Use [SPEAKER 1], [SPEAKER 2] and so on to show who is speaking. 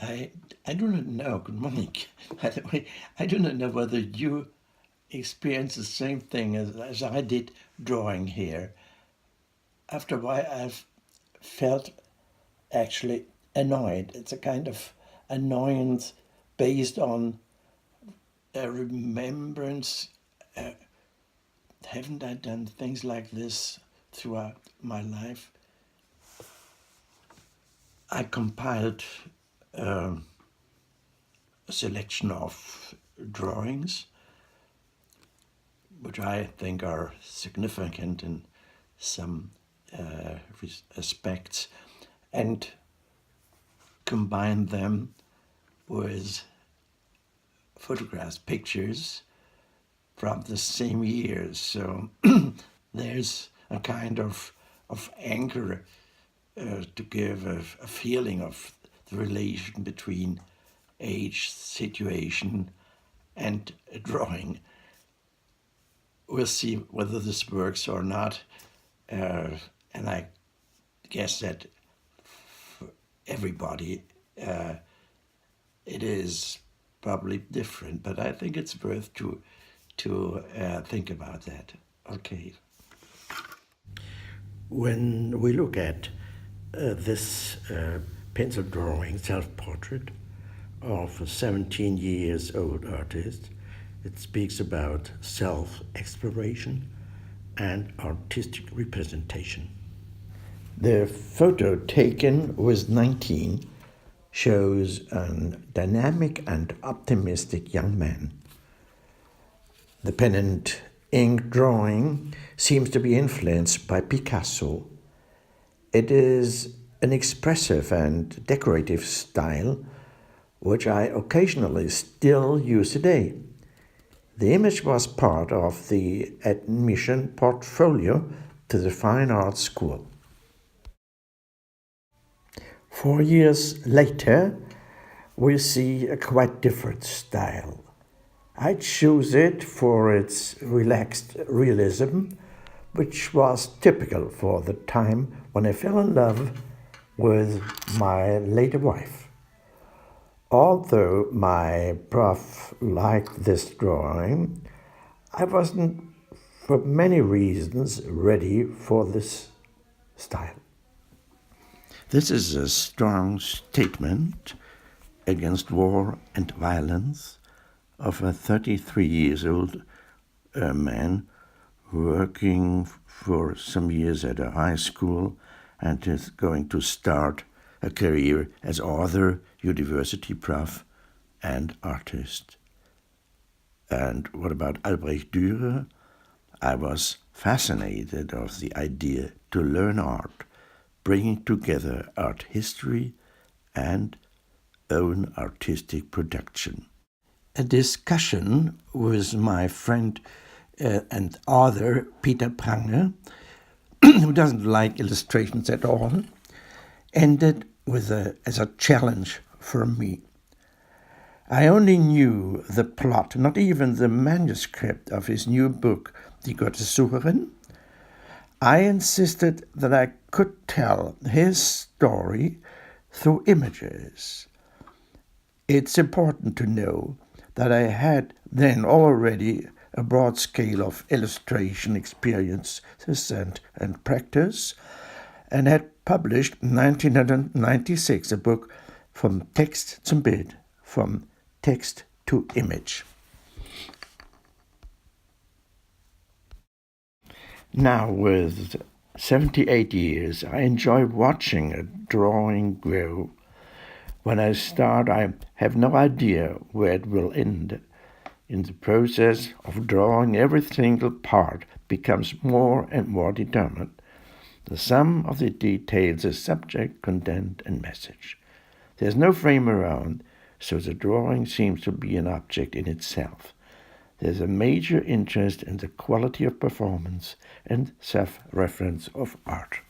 [SPEAKER 1] I I do not know. Good morning. By the way, I do not know whether you experience the same thing as I did drawing here. After a while, I've felt actually annoyed. It's a kind of annoyance based on a remembrance. Haven't I done things like this throughout my life? I compiled a selection of drawings which I think are significant in some aspects, and combine them with photographs, pictures from the same years. So there's a kind of anchor to give a feeling of the relation between age, situation, and a drawing. We'll see whether this works or not. And I guess that for everybody, it is probably different, but I think it's worth to think about that. Okay. When we look at this pencil drawing self-portrait of a 17 years old artist, it speaks about self-exploration and artistic representation. The photo taken with 19 shows a dynamic and optimistic young man. The pen and ink drawing seems to be influenced by Picasso. It is an expressive and decorative style which I occasionally still use today. The image was part of the admission portfolio to the Fine Arts School. 4 years later, we see a quite different style. I choose it for its relaxed realism, which was typical for the time when I fell in love with my later wife. Although my prof liked this drawing, I wasn't, for many reasons, ready for this style. This is a strong statement against war and violence of a 33 years old man working for some years at a high school and is going to start a career as author, university prof, and artist. And what about Albrecht Dürer? I was fascinated of the idea to learn art, bringing together art history and own artistic production. A discussion with my friend and author Peter Prange, who doesn't like illustrations at all, ended with as a challenge for me. I only knew the plot, not even the manuscript of his new book, Die Gottessucherin. I insisted that I could tell his story through images. It's important to know that I had then already a broad scale of illustration experiences and practice, and had published in 1996 a book Vom Text zum Bild, from text to image. Now, with 78 years, I enjoy watching a drawing grow. When I start, I have no idea where it will end. In the process of drawing, every single part becomes more and more determined. The sum of the details is subject, content, and message. There's no frame around, so the drawing seems to be an object in itself. There's a major interest in the quality of performance and self-reference of art.